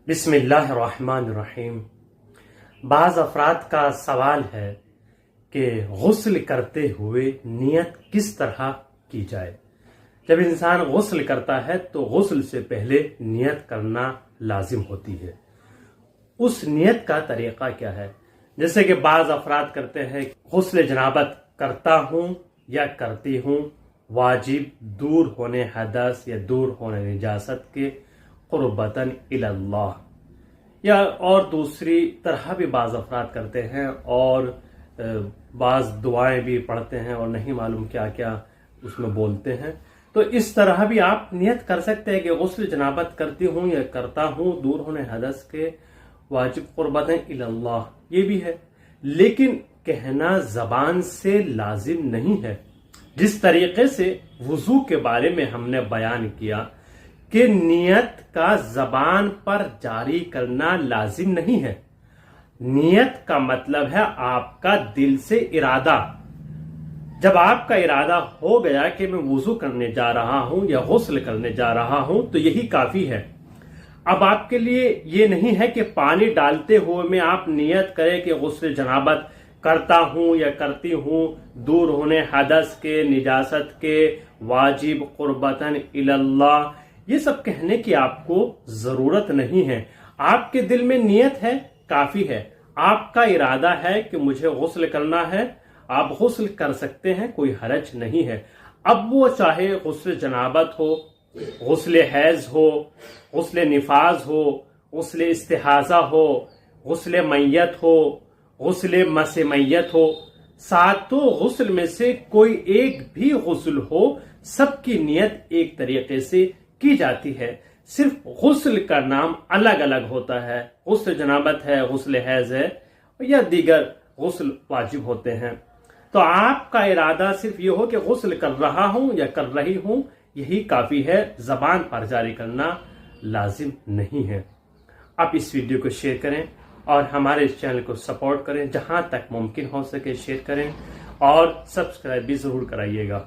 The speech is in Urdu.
بسم اللہ الرحمن الرحیم۔ بعض افراد کا سوال ہے کہ غسل کرتے ہوئے نیت کس طرح کی جائے۔ جب انسان غسل کرتا ہے تو غسل سے پہلے نیت کرنا لازم ہوتی ہے۔ اس نیت کا طریقہ کیا ہے؟ جیسے کہ بعض افراد کرتے ہیں غسل جنابت کرتا ہوں یا کرتی ہوں واجب دور ہونے حدث یا دور ہونے نجاست کے قربتاً اللہ، یا اور دوسری طرح بھی بعض افراد کرتے ہیں اور بعض دعائیں بھی پڑھتے ہیں اور نہیں معلوم کیا کیا اس میں بولتے ہیں۔ تو اس طرح بھی آپ نیت کر سکتے ہیں کہ غسل جنابت کرتی ہوں یا کرتا ہوں دور ہونے حدث کے واجب قربتاً اللہ، یہ بھی ہے، لیکن کہنا زبان سے لازم نہیں ہے۔ جس طریقے سے وضو کے بارے میں ہم نے بیان کیا کہ نیت کا زبان پر جاری کرنا لازم نہیں ہے۔ نیت کا مطلب ہے آپ کا دل سے ارادہ۔ جب آپ کا ارادہ ہو گیا کہ میں وضو کرنے جا رہا ہوں یا غسل کرنے جا رہا ہوں تو یہی کافی ہے۔ اب آپ کے لیے یہ نہیں ہے کہ پانی ڈالتے ہوئے میں آپ نیت کریں کہ غسل جنابت کرتا ہوں یا کرتی ہوں دور ہونے حدث کے نجاست کے واجب قربتاً اللہ، یہ سب کہنے کی آپ کو ضرورت نہیں ہے۔ آپ کے دل میں نیت ہے، کافی ہے۔ آپ کا ارادہ ہے کہ مجھے غسل کرنا ہے، آپ غسل کر سکتے ہیں، کوئی حرج نہیں ہے۔ اب وہ چاہے غسل جنابت ہو، غسل حیض ہو، غسل نفاس ہو، غسل استحاضہ ہو، غسل میت ہو، غسل مس میت ہو، ساتوں غسل میں سے کوئی ایک بھی غسل ہو، سب کی نیت ایک طریقے سے کی جاتی ہے۔ صرف غسل کا نام الگ الگ ہوتا ہے۔ غسل جنابت ہے، غسل حیض ہے، یا دیگر غسل واجب ہوتے ہیں۔ تو آپ کا ارادہ صرف یہ ہو کہ غسل کر رہا ہوں یا کر رہی ہوں، یہی کافی ہے، زبان پر جاری کرنا لازم نہیں ہے۔ آپ اس ویڈیو کو شیئر کریں اور ہمارے اس چینل کو سپورٹ کریں، جہاں تک ممکن ہو سکے شیئر کریں اور سبسکرائب بھی ضرور کرائیے گا۔